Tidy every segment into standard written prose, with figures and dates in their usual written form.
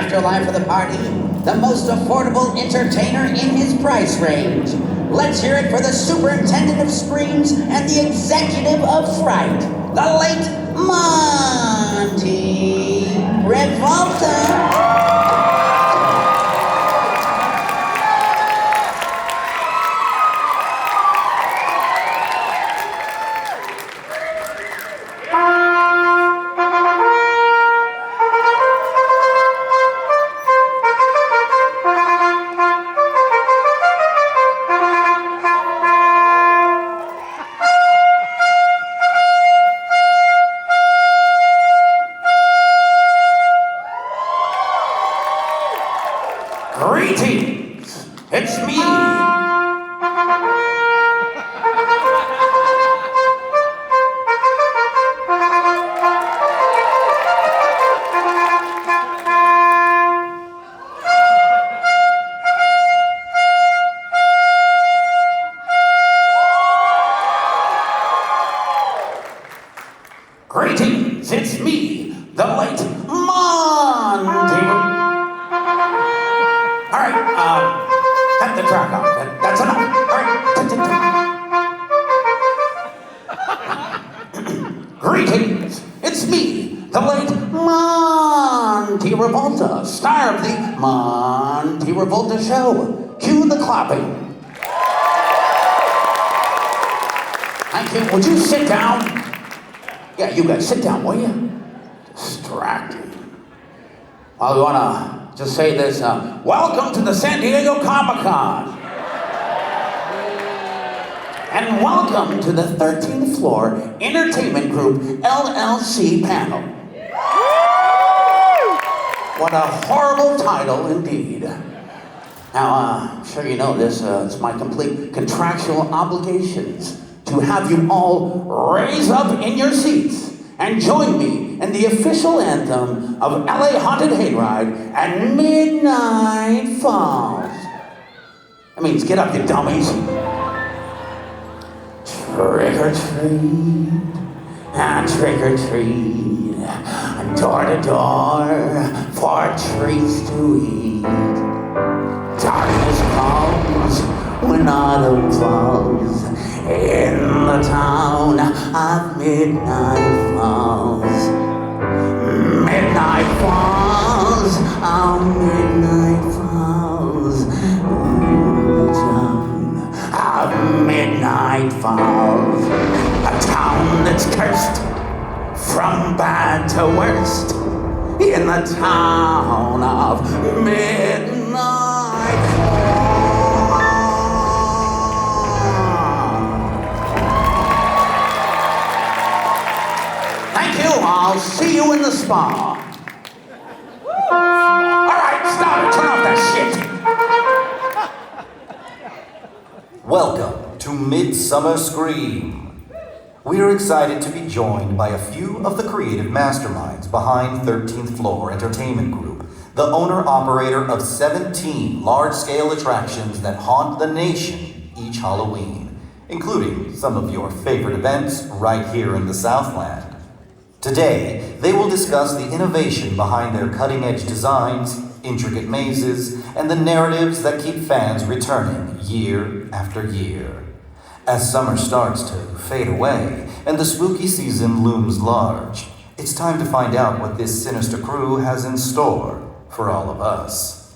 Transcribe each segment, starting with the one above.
afterlife for the party, the most affordable entertainer in his price range. Let's hear it for the superintendent of screams and the executive of fright, the late Monty Revolta. Greetings! It's me! Greetings! It's me, the late Monty. All right, cut the track off. That's enough. All right. Greetings. It's me, the late Monty Revolta, star of the Monty Revolta Show. Cue the clapping. Thank you. Would you sit down? Yeah, you guys sit down, will you? Distracting. Well, we want to just say this, welcome to the San Diego Comic-Con. And welcome to the 13th Floor Entertainment Group LLC panel. What a horrible title indeed. Now, I'm sure you know this, it's my complete contractual obligations to have you all raise up in your seats and join me in the official anthem of LA Haunted Hayride at Midnight Falls. That means get up, you dummies. Trick or treat, door to door for treats to eat. Darkness comes when autumn falls in the town of Midnight Falls. Midnight Falls, oh Midnight Falls, the town of Midnight Falls. A town that's cursed from bad to worst in the town of Midnight Falls. I'll see you in the spa. All right, stop it. Turn off that shit. Welcome to Midsummer Scream. We are excited to be joined by a few of the creative masterminds behind 13th Floor Entertainment Group, the owner-operator of 17 large-scale attractions that haunt the nation each Halloween, including some of your favorite events right here in the Southland. Today, they will discuss the innovation behind their cutting-edge designs, intricate mazes, and the narratives that keep fans returning year after year. As summer starts to fade away and the spooky season looms large, it's time to find out what this sinister crew has in store for all of us.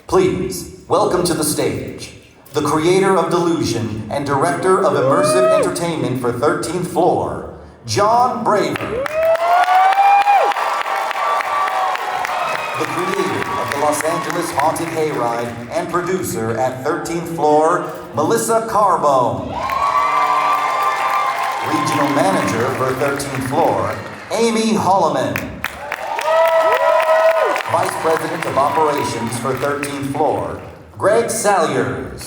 Please, welcome to the stage, the creator of Delusion and director of immersive entertainment for 13th Floor, John Braver. The creator of the Los Angeles Haunted Hayride and producer at 13th Floor, Melissa Carbone. Regional manager for 13th Floor, Amy Holloman. Vice President of Operations for 13th Floor, Greg Salyers.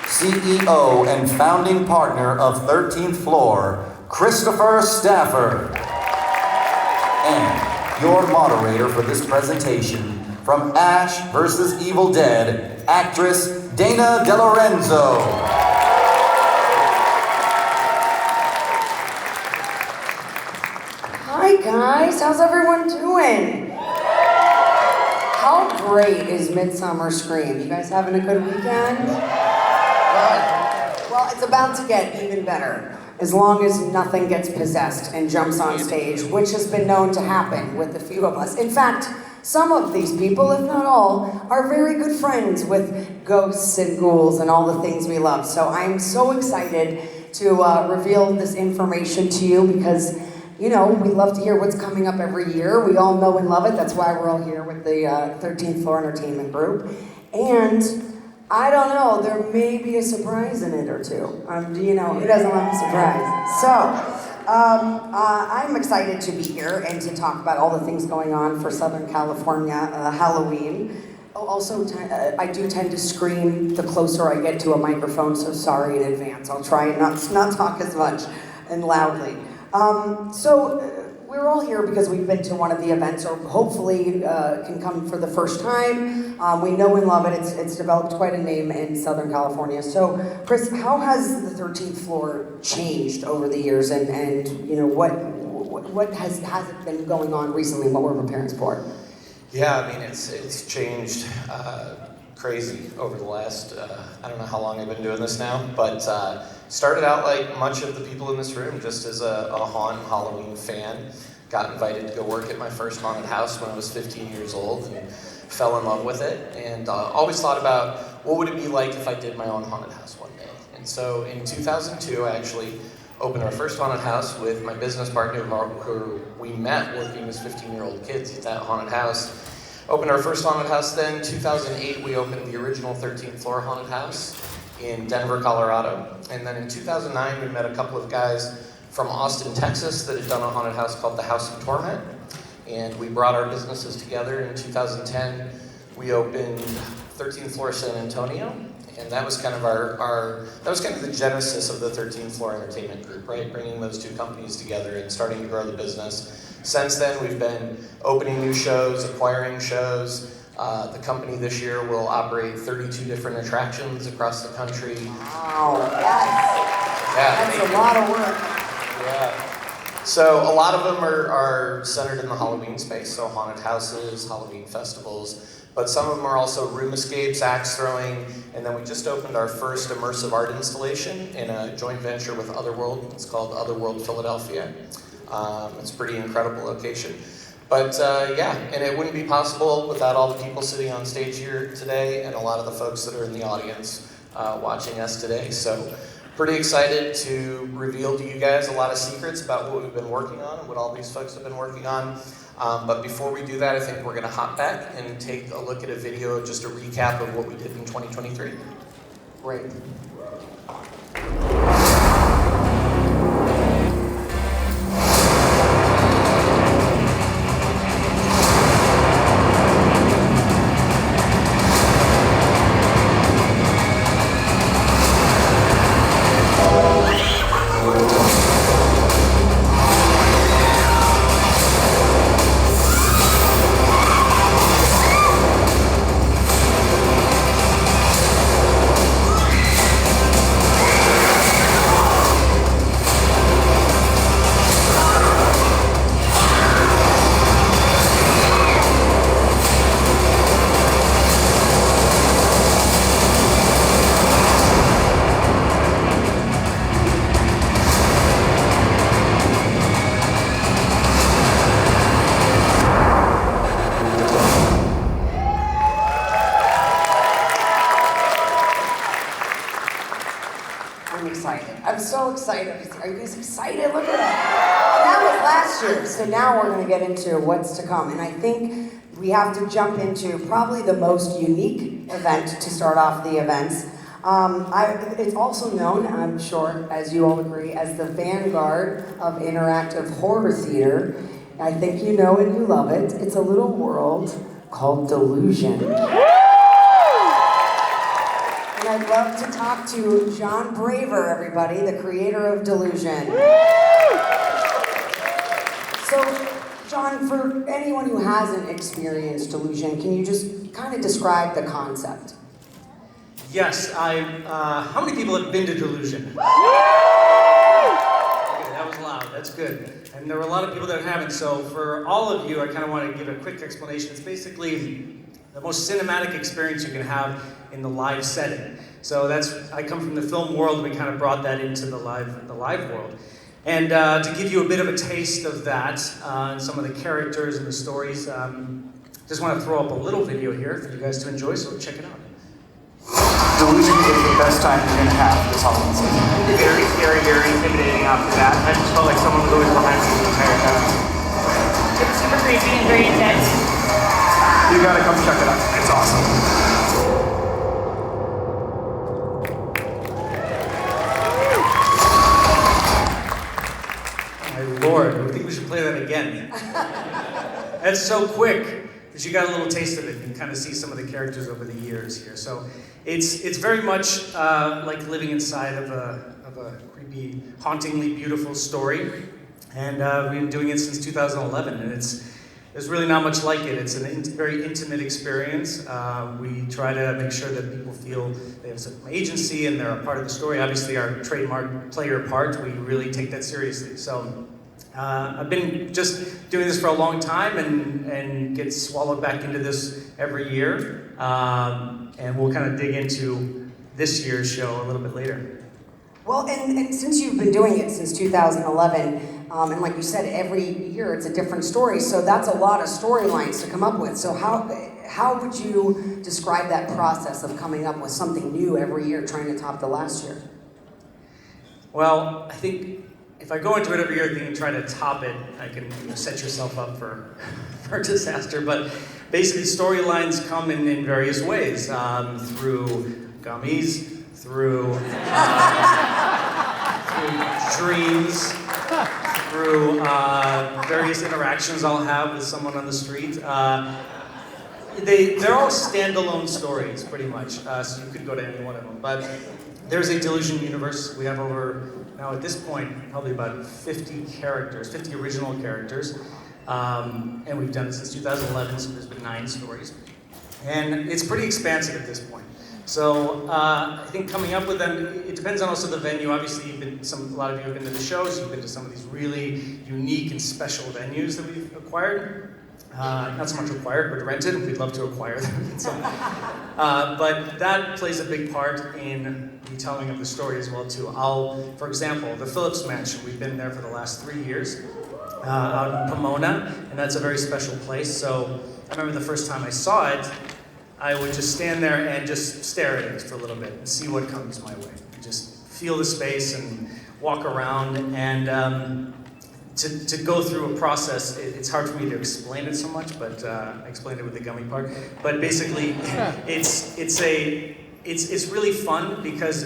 CEO and founding partner of 13th Floor, Christopher Stafford. And your moderator for this presentation, from Ash vs. Evil Dead, actress Dana DeLorenzo. Hi guys. How's everyone doing? How great is Midsummer Scream? You guys having a good weekend? Good. Well, it's about to get even better, as long as nothing gets possessed and jumps on stage, which has been known to happen with a few of us. In fact, some of these people, if not all, are very good friends with ghosts and ghouls and all the things we love. So I'm so excited to reveal this information to you because, you know, we love to hear what's coming up every year. We all know and love it. That's why we're all here with the 13th Floor Entertainment Group. And I don't know, there may be a surprise in it or two. You know, who doesn't love a surprise? So, I'm excited to be here and to talk about all the things going on for Southern California Halloween. Also, I do tend to scream the closer I get to a microphone, so sorry in advance. I'll try and not talk as much and loudly. We're all here because we've been to one of the events, or hopefully can come for the first time. We know and love it. It's developed quite a name in Southern California. So, Chris, how has the 13th Floor changed over the years, and you know what has it been going on recently? What we're preparing for? Yeah, I mean it's changed crazy over the last I don't know how long I've been doing this now, but started out like much of the people in this room, just as a Halloween fan. Got invited to go work at my first haunted house when I was 15 years old and fell in love with it, and always thought about what would it be like if I did my own haunted house one day. And so in 2002 I actually opened our first haunted house with my business partner who we met working as 15-year-old kids at that haunted house. Opened our first haunted house then. 2008 we opened the original 13th Floor haunted house in Denver, Colorado. And then in 2009 we met a couple of guys from Austin, Texas that had done a haunted house called the House of Torment. And we brought our businesses together. In 2010 we opened 13th Floor San Antonio. And that was kind of the genesis of the 13th Floor Entertainment Group, right? Bringing those two companies together and starting to grow the business. Since then, we've been opening new shows, acquiring shows. The company this year will operate 32 different attractions across the country. Wow, that's a lot of work. Yeah. So a lot of them are centered in the Halloween space, so haunted houses, Halloween festivals. But some of them are also room escapes, axe throwing, and then we just opened our first immersive art installation in a joint venture with Otherworld. It's called Otherworld Philadelphia. It's a pretty incredible location. But yeah, and it wouldn't be possible without all the people sitting on stage here today and a lot of the folks that are in the audience watching us today. So pretty excited to reveal to you guys a lot of secrets about what we've been working on and what all these folks have been working on. But before we do that, I think we're going to hop back and take a look at a video, just a recap of what we did in 2023. Great. I'm so excited. Are you guys excited? Look at that. That was last year. So now we're going to get into what's to come. And I think we have to jump into probably the most unique event to start off the events. It's also known, I'm sure, as you all agree, as the vanguard of interactive horror theater. I think you know and you love it. It's a little world called Delusion. And I'd love to talk to John Braver, everybody, the creator of Delusion. So, John, for anyone who hasn't experienced Delusion, can you just kind of describe the concept? Yes, how many people have been to Delusion? Okay, that was loud. That's good. And there were a lot of people that haven't. So for all of you, I kind of want to give a quick explanation. It's basically the most cinematic experience you can have in the live setting. So I come from the film world. We kind of brought that into the live world. And to give you a bit of a taste of that, and some of the characters and the stories, just want to throw up a little video here for you guys to enjoy. So check it out. Delusion is the best time you're going to have this Halloween season. Very scary, very intimidating after that. I just felt like someone was always behind me the entire time. It's super creepy and very intense. You gotta come check it out. It's awesome. My Lord, I think we should play that again. That's so quick. Because you got a little taste of it and kind of see some of the characters over the years here. So it's very much like living inside of a creepy, hauntingly beautiful story. And we've been doing it since 2011, and there's really not much like it. It's a very intimate experience. We try to make sure that people feel they have some agency and they're a part of the story. Obviously, our trademark player part, we really take that seriously. So I've been just doing this for a long time and get swallowed back into this every year. And we'll kind of dig into this year's show a little bit later. Well, and since you've been doing it since 2011, and like you said, every year it's a different story, so that's a lot of storylines to come up with. So how would you describe that process of coming up with something new every year, trying to top the last year? Well, I think if I go into it every year thinking try to top it, I can set yourself up for disaster. But basically, storylines come in various ways, through gummies, through dreams, through various interactions I'll have with someone on the street. They're all standalone stories, pretty much, so you could go to any one of them. But there's a Delusion universe. We have over, now at this point, probably about 50 characters, 50 original characters. And we've done it since 2011, so there's been 9 stories. And it's pretty expansive at this point. So I think coming up with them, it depends on also the venue. Obviously, a lot of you have been to the shows. You've been to some of these really unique and special venues that we've acquired. Not so much acquired, but rented. We'd love to acquire them. But that plays a big part in the telling of the story as well too. For example, the Phillips Mansion. We've been there for the last 3 years out in Pomona, and that's a very special place. So I remember the first time I saw it, I would just stand there and just stare at it for a little bit and see what comes my way. Just feel the space and walk around. And to go through a process, it's hard for me to explain it so much, but I explained it with the gummy part. But basically, it's really fun because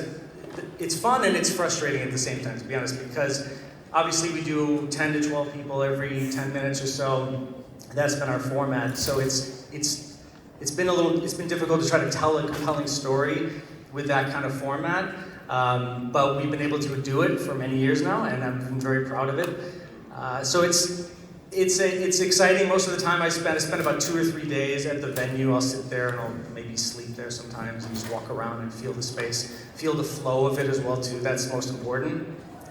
it's fun and it's frustrating at the same time, to be honest, because obviously we do 10 to 12 people every 10 minutes or so. That's been our format. So it's been difficult to try to tell a compelling story with that kind of format, but we've been able to do it for many years now, and I'm very proud of it. So it's exciting. Most of the time I spend about 2 or 3 days at the venue. I'll sit there and I'll maybe sleep there sometimes and just walk around and feel the space, feel the flow of it as well too. That's most important,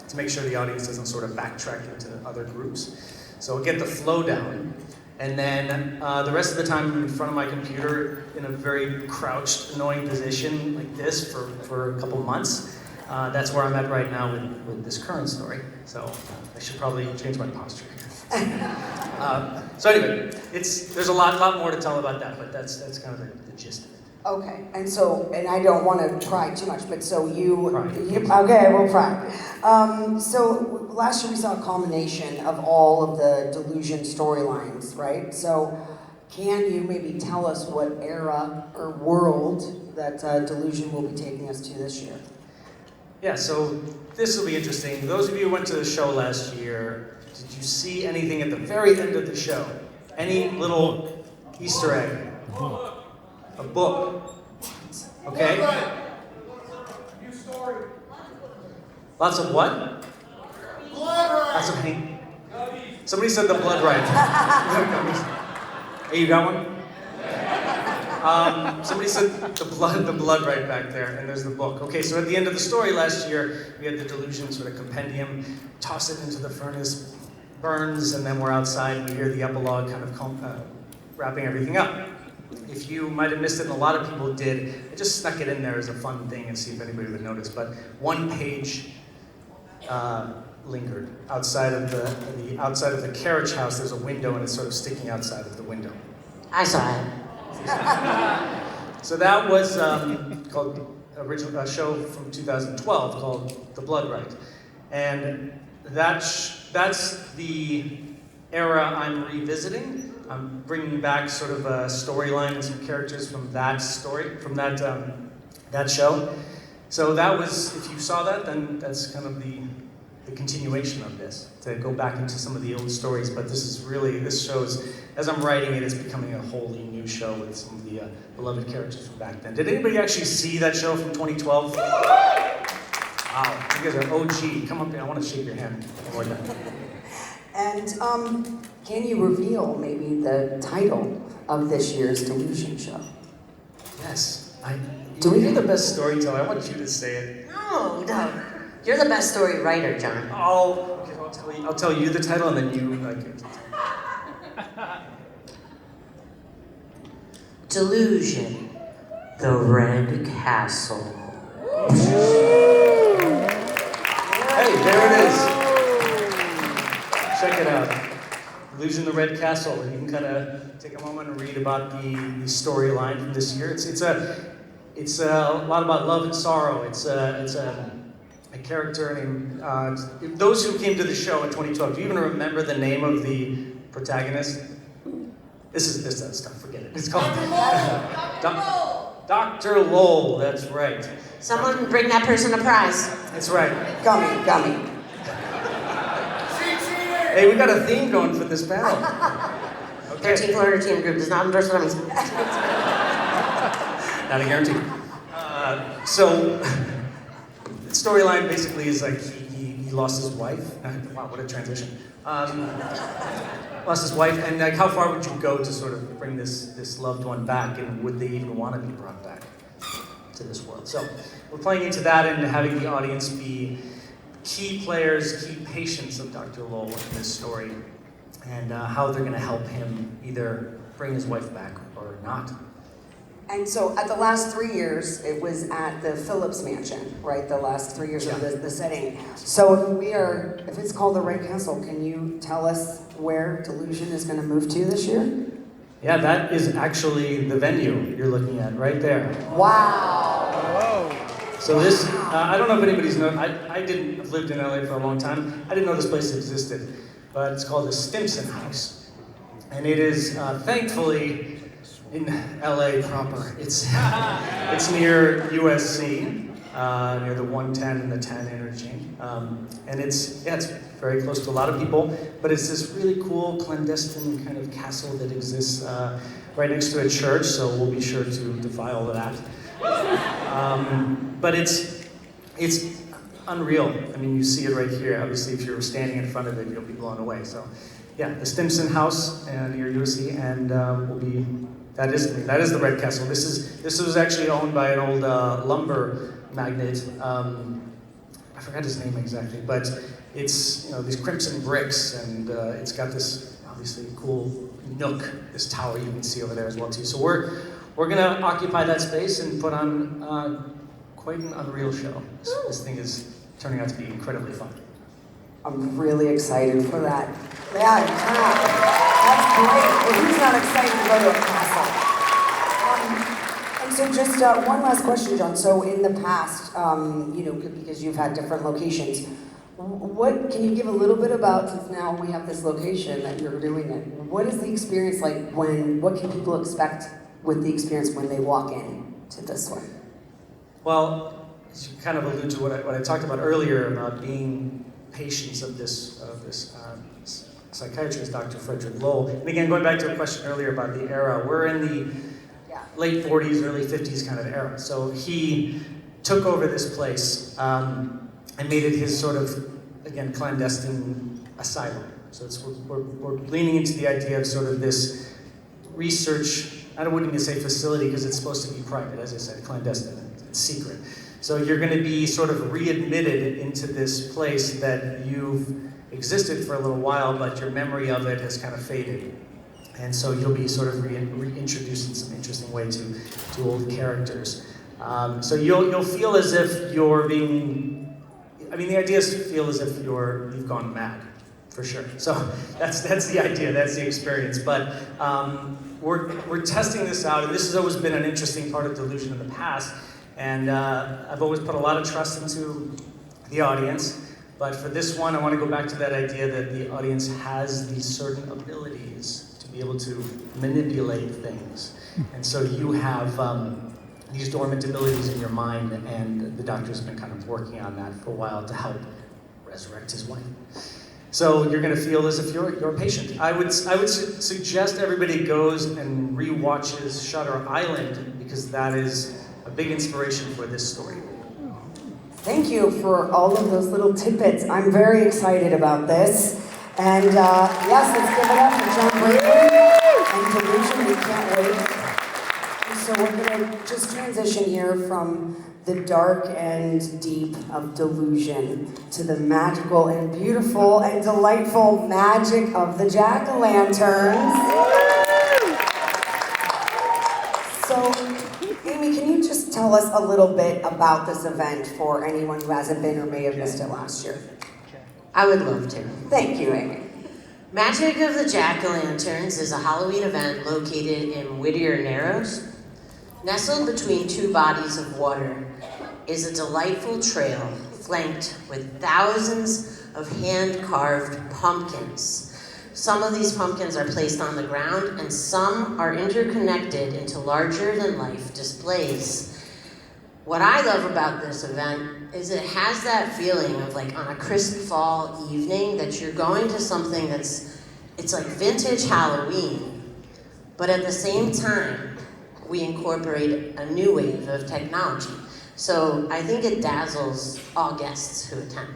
to make sure the audience doesn't sort of backtrack into other groups. So I'll get the flow down. And then the rest of the time I'm in front of my computer in a very crouched, annoying position like this for a couple months. That's where I'm at right now with this current story. So I should probably change my posture. So anyway, there's a lot more to tell about that, but that's kind of the gist of it. Okay, and I don't want to pry too much, but so Pry. okay, we'll pry. So last year we saw a culmination of all of the Delusion storylines, right? So can you maybe tell us what era or world that Delusion will be taking us to this year? Yeah, so this will be interesting. Those of you who went to the show last year, did you see anything at the very end of the show? Any little Easter egg? A book. Okay? Lots of what? Lots of paint. Somebody said the blood ride. Hey, you got one? Somebody said the blood right back there, and there's the book. Okay, so at the end of the story last year, we had the Delusion sort of compendium, toss it into the furnace, burns, and then we're outside, we hear the epilogue kind of wrapping everything up. If you might have missed it, and a lot of people did, I just snuck it in there as a fun thing and see if anybody would notice, but one page lingered outside of the carriage house. There's a window, and it's sort of sticking outside of the window. I saw it. So that was called a show from 2012 called The Blood Rite, and that's the era I'm revisiting. I'm bringing back sort of a storyline and some characters from that that show. So that was, if you saw that, then that's kind of the continuation of this, to go back into some of the old stories. But this show's, as I'm writing it, it's becoming a wholly new show with some of the beloved characters from back then. Did anybody actually see that show from 2012? Wow, you guys are OG. Come up here, I want to shake your hand. And can you reveal maybe the title of this year's Delusion show? Yes. You're the best storyteller. I want you to say it. No. You're the best story writer, John. Oh, okay, I'll tell you the title, and then you like it. Delusion, the Red Castle. Hey, there it is. Check it out. Delusion, the Red Castle. You can kind of take a moment and read about the storyline from this year. It's a lot about love and sorrow. It's a character named, those who came to the show in 2012, do you even remember the name of the protagonist? This stuff, forget it. It's called Dr. Lowell, that's right. Someone bring that person a prize. That's right. Gummy. Hey, we got a theme going for this panel. Okay. 13th Floor Entertainment Group does not endorse what I mean. Not a guarantee. So, the storyline basically is like he lost his wife. Wow, what a transition. Lost his wife, and like, how far would you go to sort of bring this loved one back, and would they even want to be brought back to this world? So, we're playing into that and having the audience be key players, key patients of Dr. Lowell in this story, and how they're going to help him either bring his wife back or not. And so at the last 3 years, it was at the Phillips Mansion, right? The last 3 years of the setting. So if it's called the Red Castle, can you tell us where Delusion is going to move to this year? Yeah, that is actually the venue you're looking at right there. Wow. Whoa. So this, I don't know if anybody's known, I've lived in LA for a long time. I didn't know this place existed, but it's called the Stimson House. And it is, thankfully, in LA proper. It's near USC, near the 110 and the 10 interchange. And it's very close to a lot of people, but it's this really cool clandestine kind of castle that exists right next to a church, so we'll be sure to defy all of that. But it's unreal. I mean, you see it right here. Obviously, if you're standing in front of it, you'll be blown away. So, yeah, the Stimson House near USC, and that is the Red Castle. This was actually owned by an old lumber magnate. I forgot his name exactly, but it's these crimson bricks, and it's got this obviously cool nook, this tower you can see over there as well too. So we're gonna occupy that space and put on quite an unreal show. This thing is turning out to be incredibly fun. I'm really excited for that. Yeah, that's great. Well, who's not excited to go to a castle? And so just one last question, John. So in the past, because you've had different locations, what can you give a little bit about, since now we have this location that you're doing it, what is the experience like what can people expect with the experience when they walk in to this one? Well, as you kind of allude to what I talked about earlier about being patients of this psychiatrist, Dr. Frederick Lowell. And again, going back to a question earlier about the era, we're in the late 40s, early 50s kind of era. So he took over this place and made it his sort of, again, clandestine asylum. So we're leaning into the idea of sort of this research I wouldn't even say facility because it's supposed to be private, as I said, clandestine, it's secret. So you're going to be sort of readmitted into this place that you've existed for a little while, but your memory of it has kind of faded. And so you'll be sort of reintroduced in some interesting way to old characters. So you'll feel as if you're being, I mean, the idea is to feel as if you've gone mad, for sure. So that's the idea, that's the experience. But we're testing this out, and this has always been an interesting part of Delusion in the past. And I've always put a lot of trust into the audience. But for this one, I want to go back to that idea that the audience has these certain abilities to be able to manipulate things. And so you have these dormant abilities in your mind, and the doctor's been kind of working on that for a while to help resurrect his wife. So you're going to feel as if you're a patient. I would suggest everybody goes and rewatches Shutter Island, because that is a big inspiration for this story. Thank you for all of those little tidbits. I'm very excited about this. And yes, let's give it up for John Braithwaite and Delusion. We can't wait. So we're going to just transition here from the dark and deep of Delusion to the magical and beautiful and delightful magic of the jack-o'-lanterns. So, Amy, can you just tell us a little bit about this event for anyone who hasn't been or may have missed it last year? I would love to. Thank you, Amy. Magic of the Jack-O'-Lanterns is a Halloween event located in Whittier Narrows. Nestled between two bodies of water is a delightful trail flanked with thousands of hand-carved pumpkins. Some of these pumpkins are placed on the ground, and some are interconnected into larger-than-life displays. What I love about this event is it has that feeling of, like, on a crisp fall evening, that you're going to something it's like vintage Halloween, but at the same time, we incorporate a new wave of technology. So I think it dazzles all guests who attend.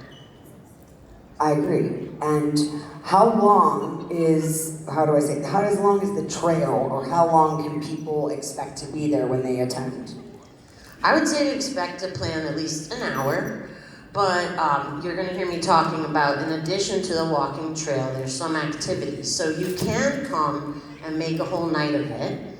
I agree. And how long is the trail, or how long can people expect to be there when they attend? I would say to expect to plan at least an hour, but you're gonna hear me talking about, in addition to the walking trail, there's some activities. So you can come and make a whole night of it.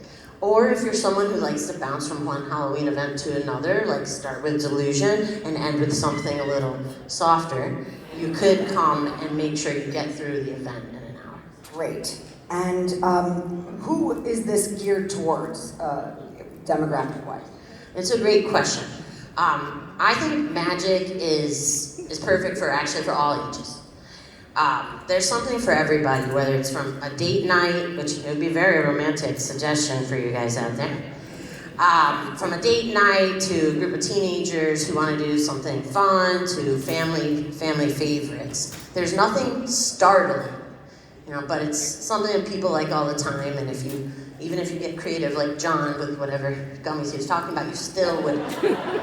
Or if you're someone who likes to bounce from one Halloween event to another, like start with Delusion and end with something a little softer, you could come and make sure you get through the event in an hour. Great. And who is this geared towards, demographic-wise? It's a great question. I think magic is perfect for all ages. There's something for everybody, whether it's from a date night, which would be a very romantic suggestion for you guys out there, from a date night to a group of teenagers who want to do something fun, to family favorites. There's nothing startling, but it's something that people like all the time, and even if you get creative like John with whatever gummies he was talking about, you still would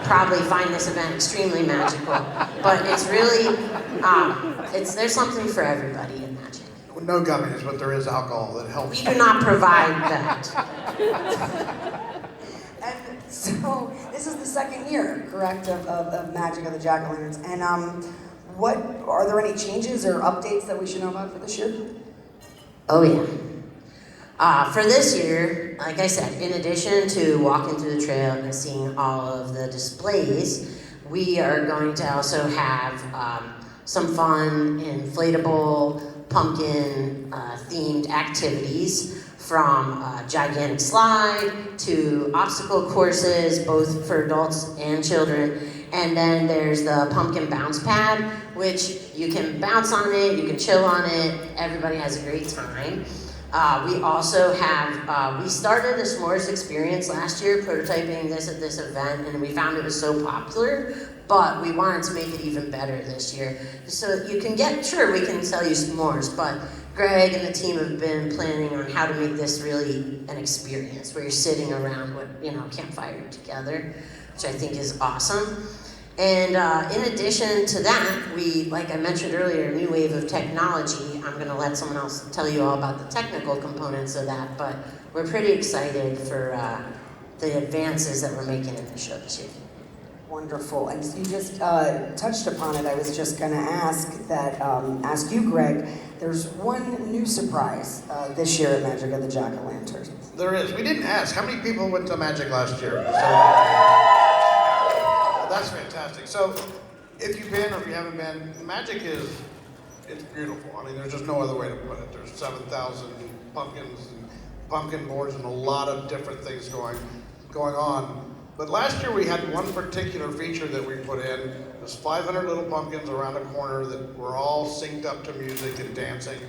probably find this event extremely magical. But it's really, there's something for everybody in magic. Well, no gummies, but there is alcohol that helps. We do not provide that. And so, this is the second year, correct, of Magic of the Jack-O'-Lanterns. And are there any changes or updates that we should know about for this year? Oh yeah. For this year, like I said, in addition to walking through the trail and seeing all of the displays, we are going to also have some fun inflatable pumpkin themed activities, from gigantic slide to obstacle courses, both for adults and children. And then there's the pumpkin bounce pad, which you can bounce on it, you can chill on it, everybody has a great time. We also have, we started a s'mores experience last year, prototyping this at this event, and we found it was so popular, but we wanted to make it even better this year. So you can sure, we can sell you s'mores, but Greg and the team have been planning on how to make this really an experience, where you're sitting around with, campfire together, which I think is awesome. And in addition to that, we, like I mentioned earlier, new wave of technology. I'm gonna let someone else tell you all about the technical components of that, but we're pretty excited for the advances that we're making in the show this year. Wonderful, and you just touched upon it. I was just going to ask you, Greg. There's one new surprise this year at Magic of the Jack-O-Lantern. There is. We didn't ask. How many people went to Magic last year? So, that's fantastic. So, if you've been or if you haven't been, Magic it's beautiful. I mean, there's just no other way to put it. There's 7,000 pumpkins and pumpkin boards and a lot of different things going on. But last year we had one particular feature that we put in. It was 500 little pumpkins around a corner that were all synced up to music and dancing.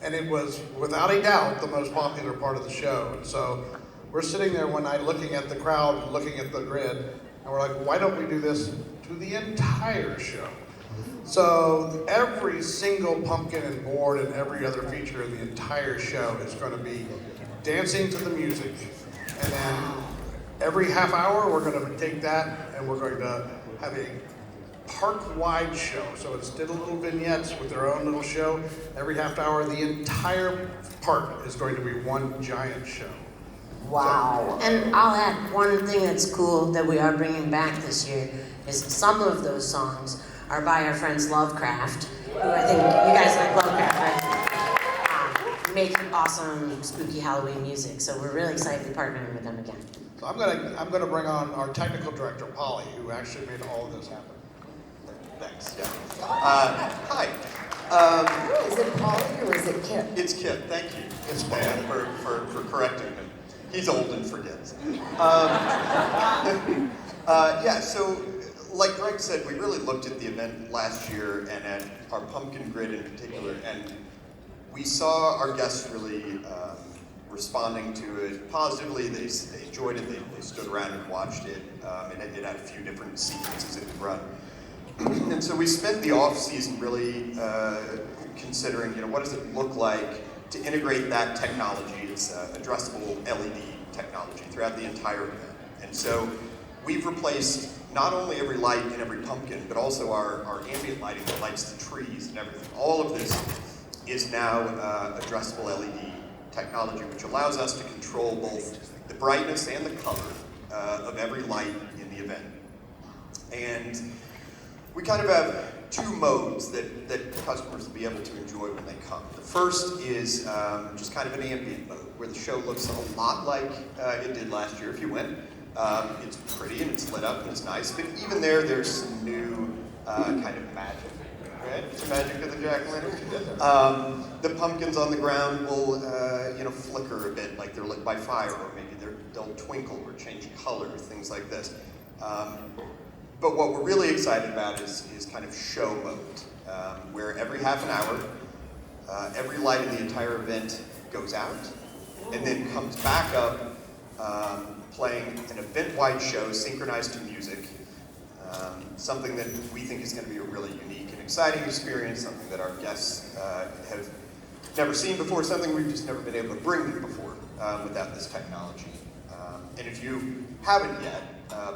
And it was, without a doubt, the most popular part of the show. And so we're sitting there one night looking at the crowd, looking at the grid, and we're like, why don't we do this to the entire show? So every single pumpkin and board and every other feature in the entire show is going to be dancing to the music. And then every half hour, we're going to take that and we're going to have a park-wide show. So instead of little vignettes with their own little show, every half hour, the entire park is going to be one giant show. Wow. And I'll add one thing that's cool that we are bringing back this year is some of those songs are by our friends Lovecraft, who I think you guys like Lovecraft, right? Making awesome spooky Halloween music. So we're really excited to be partnering with them again. So I'm gonna bring on our technical director, Polly, who actually made all of this happen. Thanks. Yeah. Hi. Is it Polly or is it Kip? It's Kip. Thank you. It's bad for correcting him. He's old and forgets. Yeah. So, like Greg said, we really looked at the event last year and at our pumpkin grid in particular, and we saw our guests really responding to it positively. They enjoyed it. They stood around and watched it. And it had a few different sequences it would run. And so we spent the off season really considering, what does it look like to integrate that technology, it's addressable LED technology throughout the entire event. And so we've replaced not only every light in every pumpkin, but also our ambient lighting that lights the trees and everything. All of this is now addressable LED technology, which allows us to control both the brightness and the color of every light in the event. And we kind of have two modes that customers will be able to enjoy when they come. The first is just kind of an ambient mode, where the show looks a lot like it did last year if you went. It's pretty and it's lit up and it's nice, but even there's some new kind of magic. Right? It's magic of the jack-o'-lantern. The pumpkins on the ground will, flicker a bit, like they're lit by fire, or maybe they'll twinkle or change color, things like this. But what we're really excited about is kind of show mode, where every half an hour, every light in the entire event goes out, and then comes back up, playing an event-wide show synchronized to music. Something that we think is going to be a really unique and exciting experience, something that our guests have never seen before, something we've just never been able to bring them before without this technology. And if you haven't yet,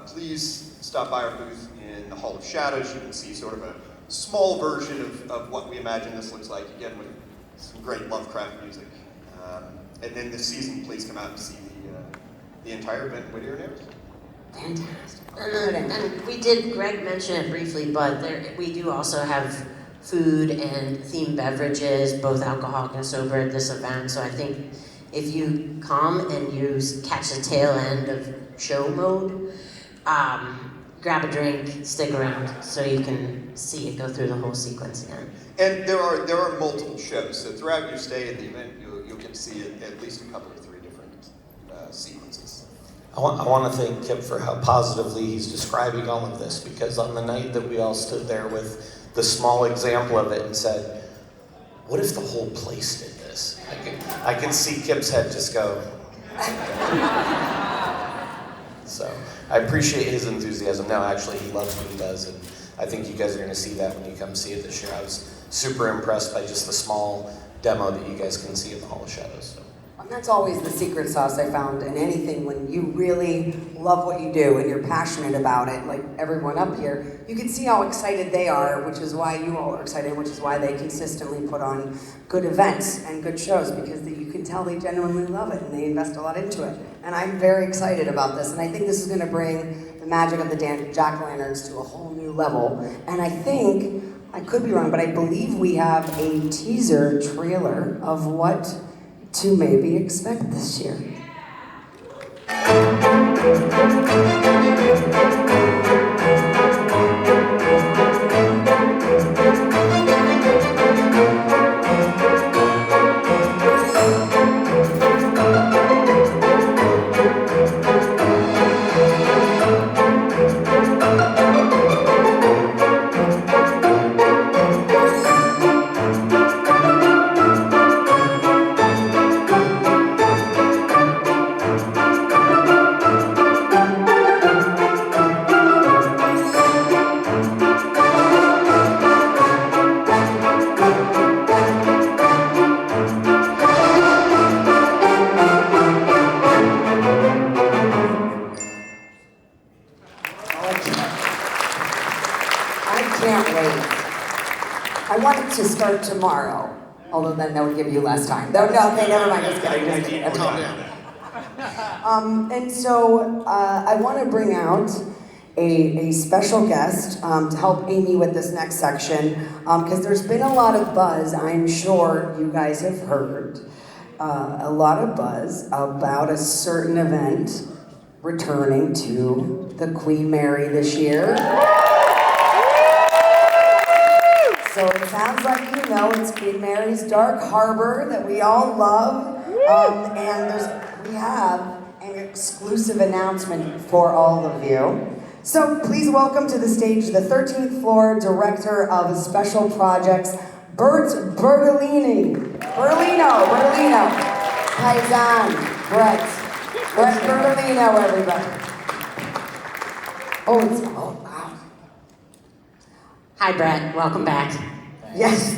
please stop by our booth in the Hall of Shadows. You can see sort of a small version of what we imagine this looks like, again with some great Lovecraft music. And then this season, please come out and see the entire event with your neighbors. Fantastic. And Greg mentioned it briefly, but we do also have food and themed beverages, both alcoholic and sober, at this event. So I think if you come and you catch the tail end of show mode, grab a drink, stick around so you can see it go through the whole sequence again. And there are multiple shows, so throughout your stay at the event, you'll get to see at least a couple or three different sequences. I want to thank Kip for how positively he's describing all of this, because on the night that we all stood there with the small example of it and said, what if the whole place did this? I can see Kip's head just go. So I appreciate his enthusiasm. No, actually, he loves what he does, and I think you guys are going to see that when you come see it this year. I was super impressed by just the small demo that you guys can see in the Hall of Shadows. So. That's always the secret sauce I found in anything. When you really love what you do and you're passionate about it, like everyone up here, you can see how excited they are, which is why you all are excited, which is why they consistently put on good events and good shows, because you can tell they genuinely love it and they invest a lot into it. And I'm very excited about this, and I think this is going to bring the magic of the jack-o'-lanterns to a whole new level. And I think, I could be wrong, but I believe we have a teaser trailer of what to maybe expect this year. To start tomorrow, although then that would give you less time. No, okay, never mind. Just kidding. And so I want to bring out a special guest to help Amy with this next section, because there's been a lot of buzz. I'm sure you guys have heard a lot of buzz about a certain event returning to the Queen Mary this year. So it sounds like you know it's Queen Mary's Dark Harbor that we all love, and we have an exclusive announcement for all of you. So please welcome to the stage the 13th floor director of special projects, Bert Bertolino, Paisan, Brett Bertolino, everybody. Oh, wow. Hi, Brett. Welcome back. Yes.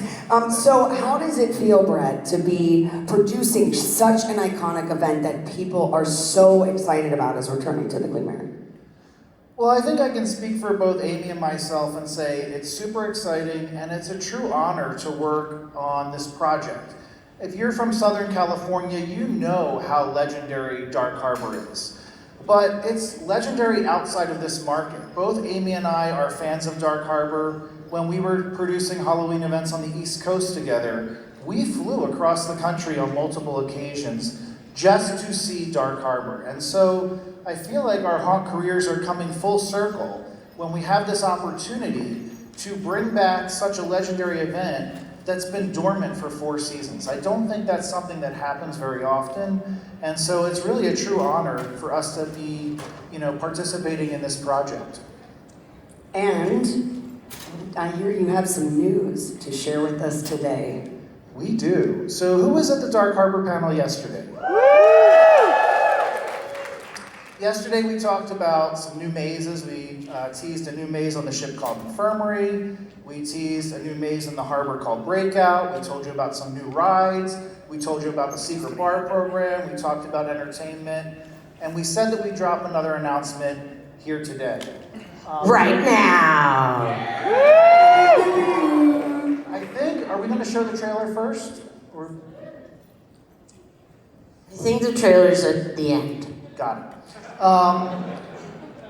So how does it feel, Brett, to be producing such an iconic event that people are so excited about as returning to the Queen Mary? Well, I think I can speak for both Amy and myself and say it's super exciting and it's a true honor to work on this project. If you're from Southern California, you know how legendary Dark Harbor is. But it's legendary outside of this market. Both Amy and I are fans of Dark Harbor. When we were producing Halloween events on the East Coast together, we flew across the country on multiple occasions just to see Dark Harbor. And so I feel like our haunt careers are coming full circle when we have this opportunity to bring back such a legendary event that's been dormant for 4 seasons. I don't think that's something that happens very often, and so it's really a true honor for us to be, participating in this project. And I hear you have some news to share with us today. We do. So who was at the Dark Harbor panel yesterday? Yesterday we talked about some new mazes. We teased a new maze on the ship called Infirmary. We teased a new maze in the harbor called Breakout. We told you about some new rides. We told you about the secret bar program. We talked about entertainment. And we said that we'd drop another announcement here today. Right now! I think, are we going to show the trailer first? Or? I think the trailer's at the end. Got it.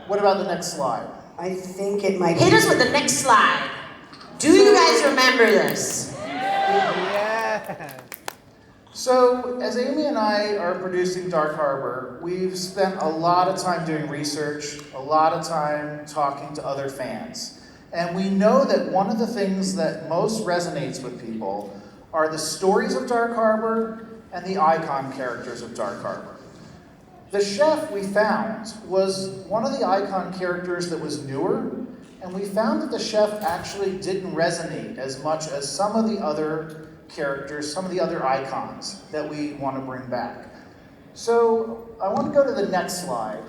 What about the next slide? I think it might Hit us with the next slide. Do you guys remember this? Yeah. So, as Amy and I are producing Dark Harbor, we've spent a lot of time doing research, a lot of time talking to other fans. And we know that one of the things that most resonates with people are the stories of Dark Harbor and the icon characters of Dark Harbor. The chef we found was one of the icon characters that was newer, and we found that the chef actually didn't resonate as much as some of the other characters, some of the other icons that we want to bring back. So I want to go to the next slide.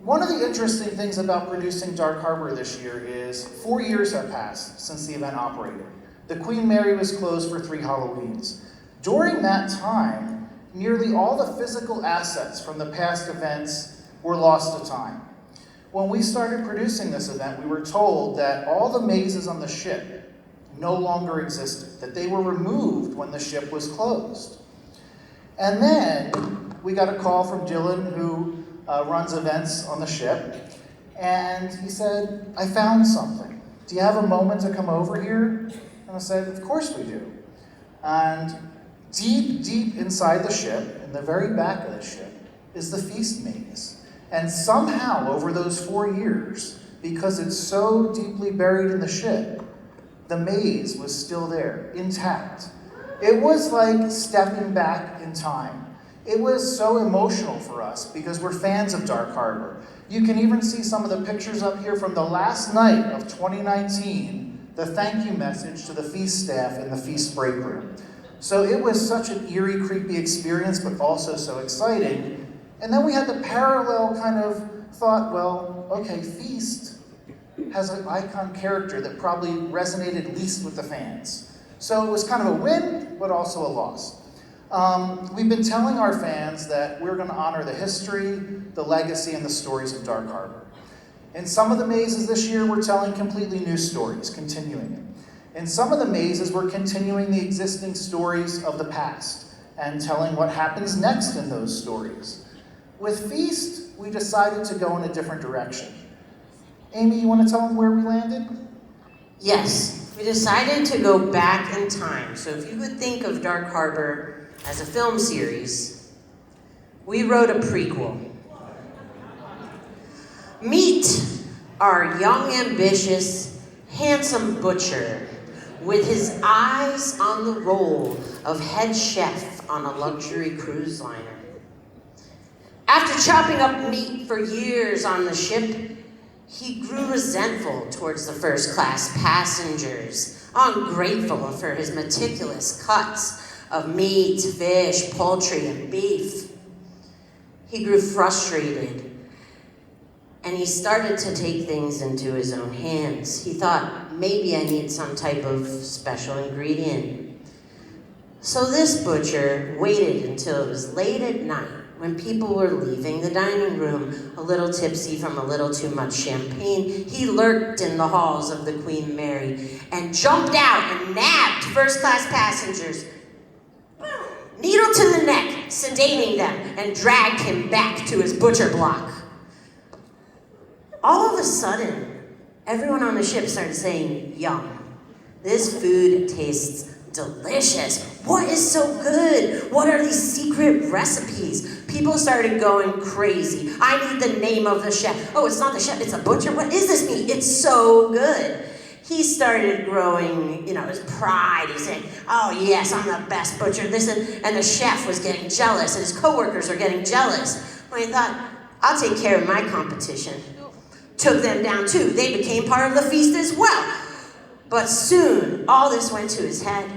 One of the interesting things about producing Dark Harbor this year is 4 years have passed since the event operated. The Queen Mary was closed for 3 Halloweens. During that time, Nearly all the physical assets from the past events were lost to time. When we started producing this event, we were told that all the mazes on the ship no longer existed, that they were removed when the ship was closed. And then we got a call from Dylan, who runs events on the ship, and he said, I found something. Do you have a moment to come over here? And I said, of course we do. And deep, deep inside the ship, in the very back of the ship, is the feast maze. And somehow, over those 4 years, because it's so deeply buried in the ship, the maze was still there, intact. It was like stepping back in time. It was so emotional for us because we're fans of Dark Harbor. You can even see some of the pictures up here from the last night of 2019, the thank you message to the feast staff in the feast break room. So it was such an eerie, creepy experience, but also so exciting. And then we had the parallel kind of thought, well, okay, Feast has an icon character that probably resonated least with the fans. So it was kind of a win, but also a loss. We've been telling our fans that we're going to honor the history, the legacy, and the stories of Dark Harbor. In some of the mazes this year, we're telling completely new stories, continuing it. In some of the mazes, we're continuing the existing stories of the past and telling what happens next in those stories. With Feast, we decided to go in a different direction. Amy, you want to tell them where we landed? Yes, we decided to go back in time. So if you could think of Dark Harbor as a film series, we wrote a prequel. Meet our young, ambitious, handsome butcher with his eyes on the role of head chef on a luxury cruise liner. After chopping up meat for years on the ship, he grew resentful towards the first-class passengers, ungrateful for his meticulous cuts of meat, fish, poultry, and beef. He grew frustrated, and he started to take things into his own hands. He thought, maybe I need some type of special ingredient. So this butcher waited until it was late at night, when people were leaving the dining room, a little tipsy from a little too much champagne. He lurked in the halls of the Queen Mary and jumped out and nabbed first-class passengers, needle to the neck, sedating them, and dragged him back to his butcher block. All of a sudden, everyone on the ship started saying, yum. This food tastes delicious. What is so good? What are these secret recipes? People started going crazy. I need the name of the chef. Oh, it's not the chef, it's a butcher. What is this meat? It's so good. He started growing, his pride. He said, oh yes, I'm the best butcher. And the chef was getting jealous, and his coworkers were getting jealous. Well, he thought, I'll take care of my competition. Took them down too. They became part of the feast as well. But soon, all this went to his head,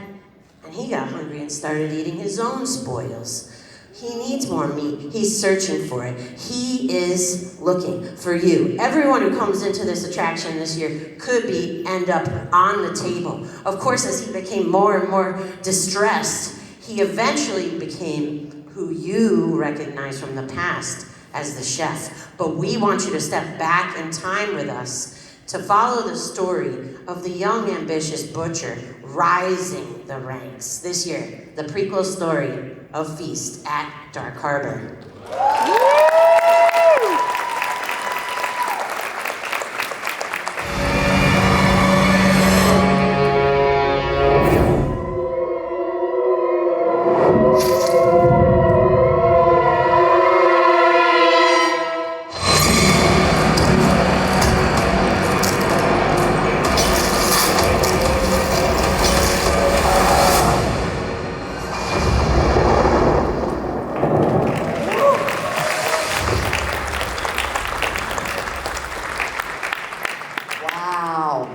and he got hungry and started eating his own spoils. He needs more meat. He's searching for it. He is looking for you. Everyone who comes into this attraction this year could end up on the table. Of course, as he became more and more distressed, he eventually became who you recognize from the past as the chef. But we want you to step back in time with us to follow the story of the young, ambitious butcher rising the ranks. This year, the prequel story of Feast at Dark Harbor.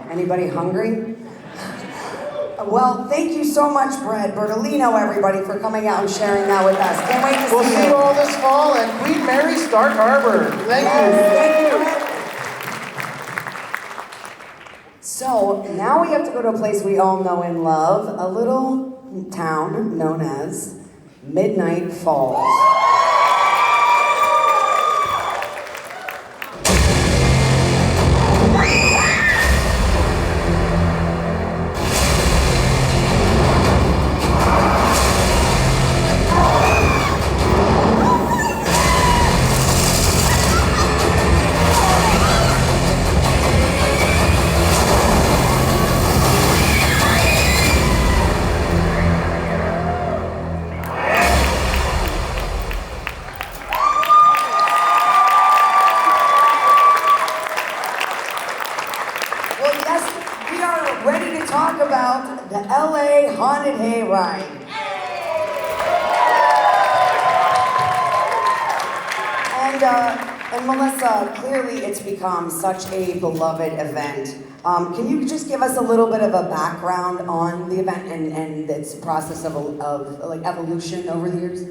Anybody hungry? Well, thank you so much, Brett Bertolino, everybody, for coming out and sharing that with us. Can't wait to see you. We'll see you all this fall at Queen Mary's Dark Harbor. Thank you. Thank you. So now we have to go to a place we all know and love, a little town known as Midnight Falls. The LA Haunted Hayride. And Melissa, clearly it's become such a beloved event. Can you just give us a little bit of a background on the event and its process of like evolution over the years?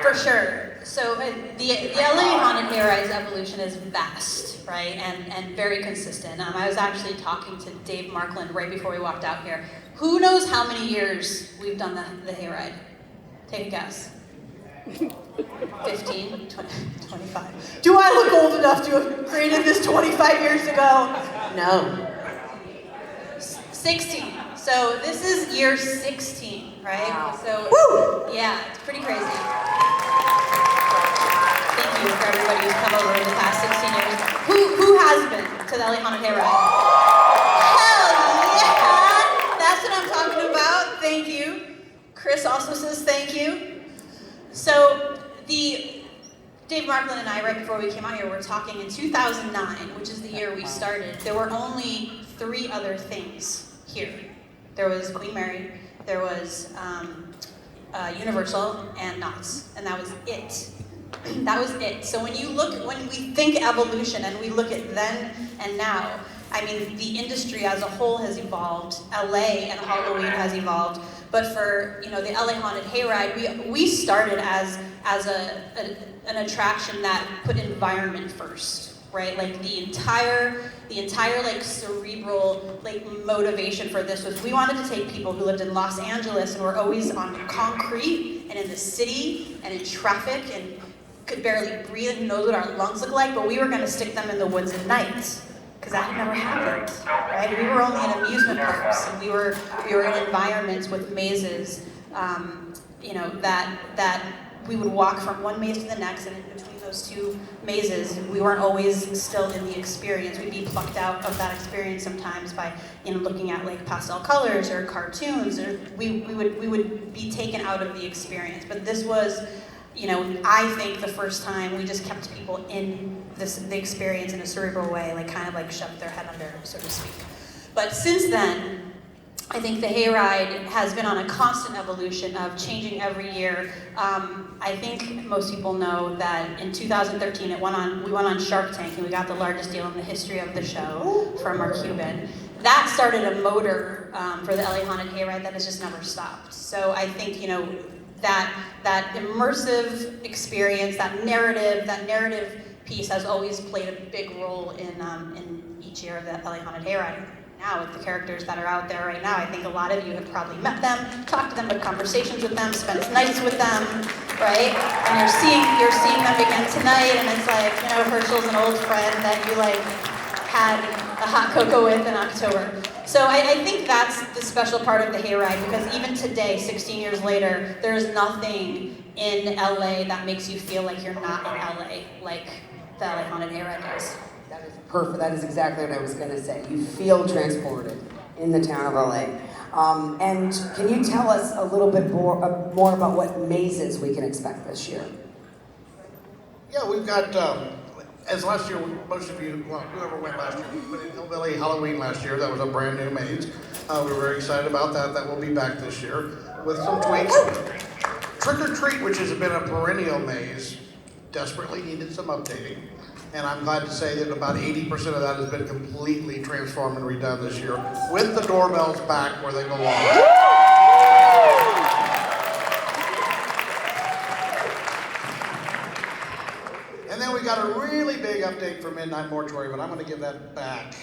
For sure. So the LA Haunted Hayride's evolution is vast, right, and very consistent. I was actually talking to Dave Markland right before we walked out here. Who knows how many years we've done the hayride? Take a guess. 15, 20, 25. Do I look old enough to have created this 25 years ago? No. 16. So this is year 16, right? Wow. So woo! Yeah, it's pretty crazy. Thank you for everybody who's come over in the past 16 years. Who has been to the LA Haunted Hayride? Hell yeah! That's what I'm talking about. Thank you. Chris also says thank you. So Dave Markland and I, right before we came out here, were talking in 2009, which is the year we started. There were only 3 other things here. There was Queen Mary, there was Universal, and Knott's, and that was it. That was it. So when we think evolution and we look at then and now, I mean, the industry as a whole has evolved. LA and Halloween has evolved. But for the LA Haunted Hayride, we started as an attraction that put environment first, right? Like the entire like cerebral like motivation for this was we wanted to take people who lived in Los Angeles and were always on concrete and in the city and in traffic and could barely breathe and who knows what our lungs look like, but we were going to stick them in the woods at night. Because that had never happened, right? We were only in amusement parks, and we were in environments with mazes, that we would walk from one maze to the next, and in between those 2 mazes, we weren't always still in the experience. We'd be plucked out of that experience sometimes by looking at like pastel colors or cartoons, or we would be taken out of the experience. But this was, I think the first time we just kept people in the experience in a cerebral way, like kind of like shoved their head under, so to speak. But since then, I think the Hayride has been on a constant evolution of changing every year. I think most people know that in 2013 we went on Shark Tank and we got the largest deal in the history of the show from Mark Cuban. That started a motor for the LA Haunted Hayride that has just never stopped. So I think that immersive experience, that narrative piece has always played a big role in each year of the LA Haunted Hayride. Now, with the characters that are out there right now, I think a lot of you have probably met them, talked to them, had conversations with them, spent nights with them, right? And you're seeing them again tonight, and it's like, Herschel's an old friend that you had a hot cocoa with in October. So I think that's the special part of the Hayride, because even today, 16 years later, there's nothing in LA that makes you feel like you're not in LA, like the LA Haunted Hayride does. That is perfect. That is exactly what I was going to say. You feel transported in the town of LA. And can you tell us a little bit more about what mazes we can expect this year? Yeah, we've got, as last year, most of you, well, whoever went last year, we went in Hillbilly Halloween last year. That was a brand new maze. We were very excited about that. That will be back this year with some tweaks. Trick or Treat, which has been a perennial maze, desperately needed some updating. And I'm glad to say that about 80% of that has been completely transformed and redone this year, with the doorbells back where they belong. And then we got a really big update for Midnight Mortuary, but I'm going to give that back.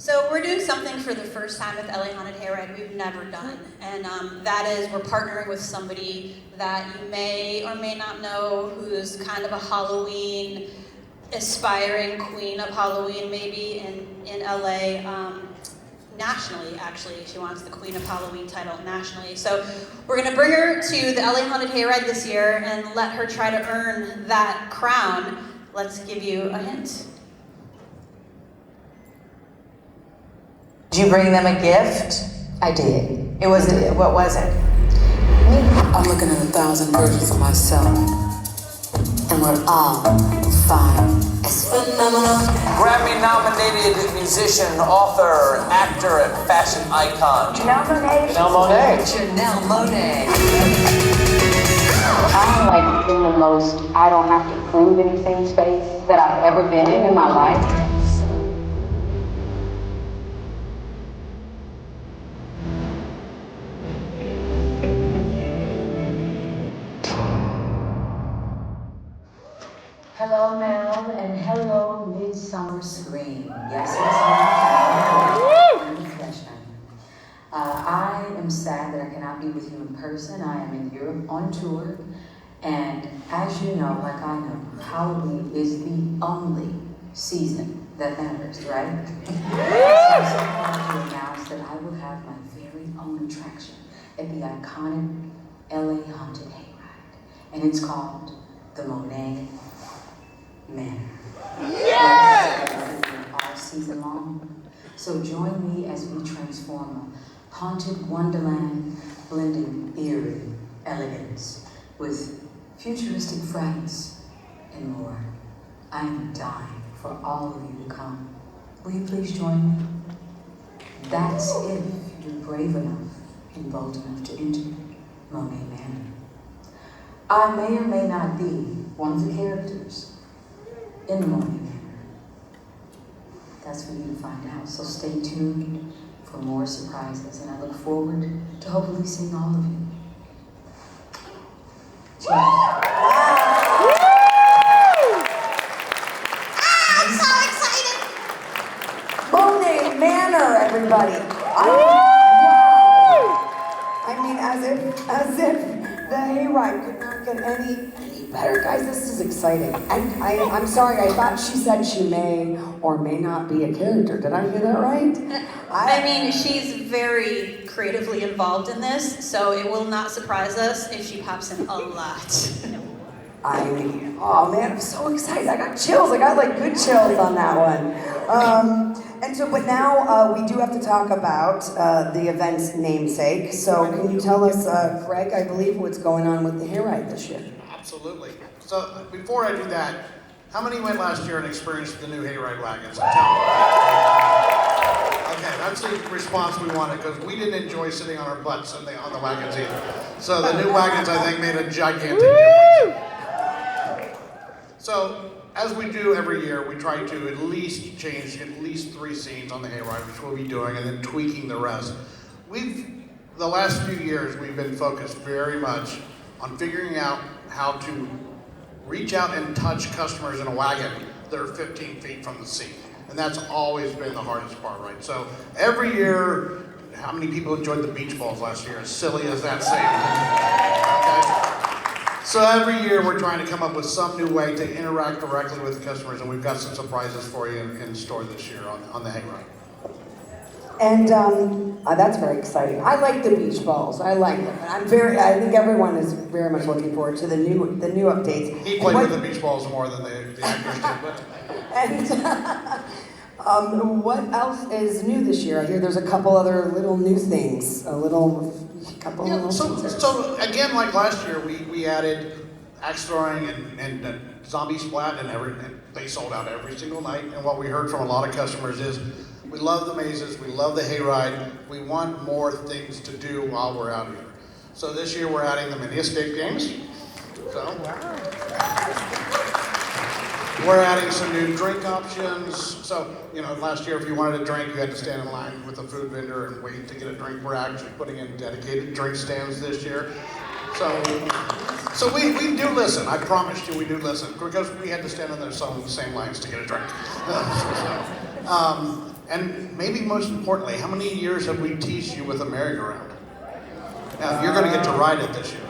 So we're doing something for the first time with LA Haunted Hayride we've never done, and that is we're partnering with somebody that you may or may not know, who's kind of a Halloween aspiring queen of Halloween, maybe in LA. Nationally, actually, she wants the Queen of Halloween title nationally. So we're gonna bring her to the LA Haunted Hayride this year and let her try to earn that crown. Let's give you a hint. Did you bring them a gift? I did. What was it? I'm looking at 1,000 versions of myself, and we're all fine. It's phenomenal. Grammy-nominated musician, author, actor, and fashion icon. Janelle Monáe. Janelle Monáe. Janelle Monáe. I'm like in the most I don't have to prove anything space that I've ever been in my life. Hello, Mel, and hello, Midsummer Scream. Yes, I am sad that I cannot be with you in person. I am in Europe on tour, and as you know, like I know, Halloween is the only season that matters, right? So I'm so proud to announce that I will have my very own attraction at the iconic LA Haunted Hayride, and it's called the Monet Manor. Yes! All season long. So join me as we transform a haunted wonderland blending eerie elegance with futuristic frights and more. I am dying for all of you to come. Will you please join me? That's if you're brave enough and bold enough to enter Monet Manor. I may or may not be one of the characters in the Monet Manor. That's for you to find out. So stay tuned for more surprises, and I look forward to hopefully seeing all of you. Cheers. I'm so excited! Monet Manor, everybody. Wow. I mean, as if the hayride could not get any better. Guys, this is exciting. I'm sorry, I thought she said she may or may not be a character. Did I hear that right? I mean, she's very creatively involved in this, so it will not surprise us if she pops in a lot. Oh man, I'm so excited. I got chills. I got like good chills on that one. But now we do have to talk about the event's namesake. So can you tell us, Greg, I believe, what's going on with the hayride this year? Absolutely. So before I do that, how many went last year and experienced the new hayride wagons? Okay, that's the response we wanted, because we didn't enjoy sitting on our butts on the wagons either. So the new wagons, I think, made a gigantic difference. So, as we do every year, we try to at least change at least 3 scenes on the hayride, which we'll be doing, and then tweaking the rest. The last few years, we've been focused very much on figuring out how to reach out and touch customers in a wagon that are 15 feet from the seat. And that's always been the hardest part, right? So every year, how many people enjoyed the beach balls last year? As silly as that seems. Okay? So every year we're trying to come up with some new way to interact directly with the customers, and we've got some surprises for you in store this year on the hayride. And that's very exciting. I like the beach balls. I like them. I think everyone is very much looking forward to the new updates. He played with the beach balls more than the actors did. But. And what else is new this year? I hear there's a couple other little new things. So again, like last year, we added axe throwing and zombie splat, and they sold out every single night. And what we heard from a lot of customers is, we love the mazes, we love the hayride, we want more things to do while we're out here. So this year we're adding the mini escape games. So we're adding some new drink options. So, last year if you wanted a drink, you had to stand in line with a food vendor and wait to get a drink. We're actually putting in dedicated drink stands this year. So we do listen. I promise you we do listen, because we had to stand in there selling the same lines to get a drink. And maybe most importantly, how many years have we teased you with a merry-go-round? Now, you're going to get to ride it this year.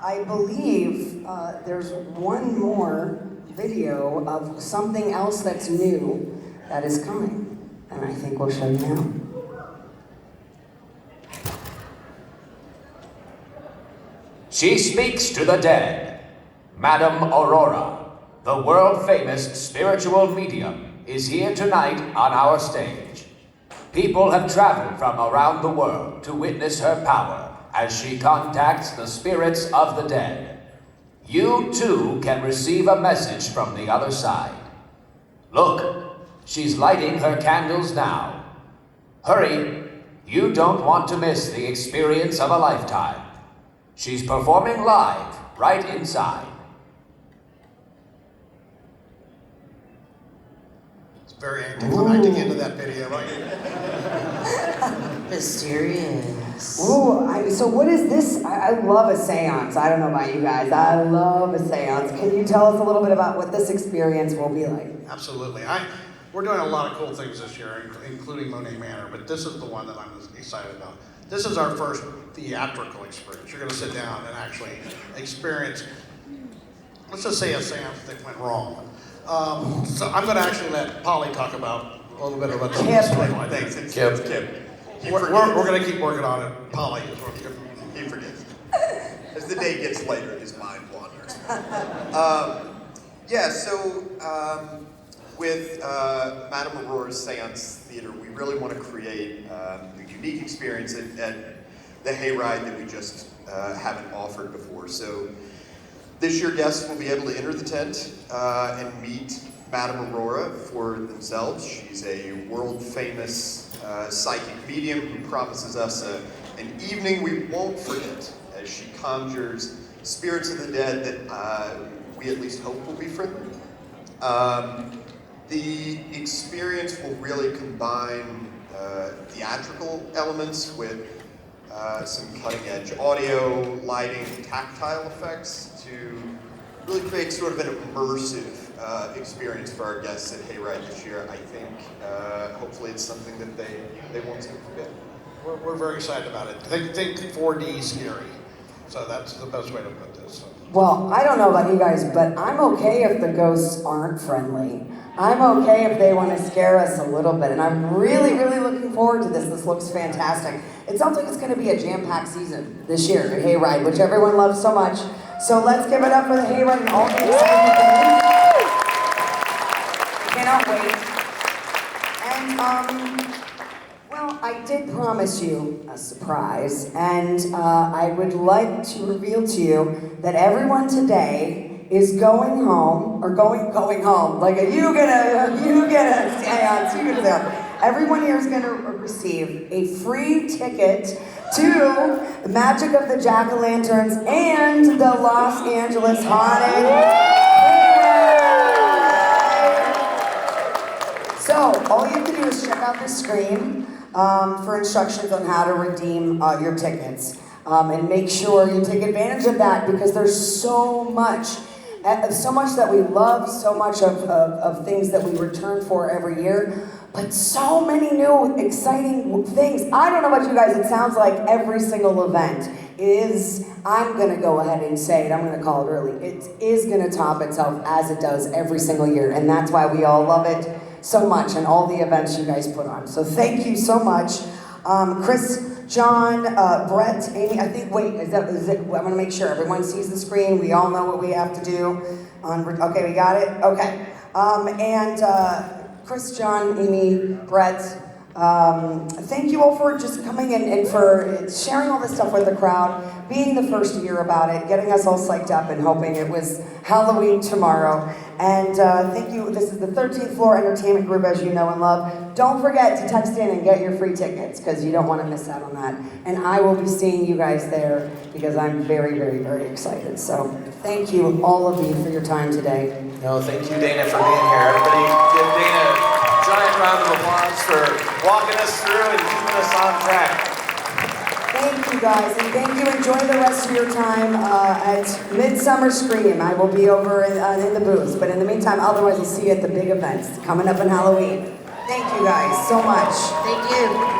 I believe there's one more video of something else that's new that is coming, and I think we'll show you now. She speaks to the dead. Madame Aurora, the world-famous spiritual medium, is here tonight on our stage. People have traveled from around the world to witness her power as she contacts the spirits of the dead. You too can receive a message from the other side. Look, she's lighting her candles now. Hurry, you don't want to miss the experience of a lifetime. She's performing live right inside. It's very anticlimactic into that video, right? Mysterious. Ooh, so what is this? I love a seance. I don't know about you guys. I love a seance. Can you tell us a little bit about what this experience will be like? Absolutely. We're doing a lot of cool things this year, including Monet Manor, but this is the one that I'm excited about. This is our first theatrical experience. You're going to sit down and actually experience, let's just say, a seance that went wrong. So I'm going to actually let Polly talk about a little bit about this. Thanks, Kip. We're going to keep working on it. Polly is working. He forgets. As the day gets later, his mind wanders. With Madame Aurora's Seance Theater, we really want to create a unique experience at the Hayride that we just haven't offered before. So this year, guests will be able to enter the tent and meet Madame Aurora for themselves. She's a world-famous psychic medium who promises us an evening we won't forget as she conjures spirits of the dead that we at least hope will be friendly. The experience will really combine theatrical elements with some cutting-edge audio, lighting, tactile effects to really create sort of an immersive experience for our guests at Hayride this year. I think hopefully it's something that they won't soon forget. We're very excited about it. Think 4D scary. So that's the best way to put this. Well, I don't know about you guys, but I'm okay if the ghosts aren't friendly. I'm okay if they want to scare us a little bit, and I'm really, really looking forward to this. This looks fantastic. It sounds like it's going to be a jam-packed season this year at Hayride, which everyone loves so much. So let's give it up for the Hayride and all the exciting things. Cannot wait. And, well, I did promise you a surprise, and I would like to reveal to you that everyone today is going home, or going home, like you get a seance, you get a seance. Everyone here is going to receive a free ticket to the Magic of the Jack-O-Lanterns and the Los Angeles Haunted Hayride. So, all you have to do is check out the screen for instructions on how to redeem your tickets. And make sure you take advantage of that because there's so much that we love, so much of things that we return for every year, but so many new exciting things. I don't know about you guys, it sounds like every single event is, I'm going to go ahead and say it, I'm going to call it early, it is going to top itself as it does every single year, and that's why we all love it so much and all the events you guys put on. So thank you so much. Chris, John, Brett, Amy, I think, wait, is it, I want to make sure everyone sees the screen. We all know what we have to do. Okay, we got it? Okay. Chris, John, Amy, Brett, thank you all for just coming and for sharing all this stuff with the crowd, being the first year about it, getting us all psyched up and hoping it was Halloween tomorrow. And thank you. This is the 13th Floor Entertainment Group, as you know and love. Don't forget to text in and get your free tickets because you don't want to miss out on that. And I will be seeing you guys there because I'm very, very, very excited. So thank you, all of you, for your time today. No, thank you, Dana, for being here. Everybody give Dana a giant round of applause for walking us through and keeping us on track. Thank you guys, and thank you. Enjoy the rest of your time at Midsummer Scream. I will be over in the booth, but in the meantime, otherwise I'll see you at the big events coming up on Halloween. Thank you guys so much. Thank you.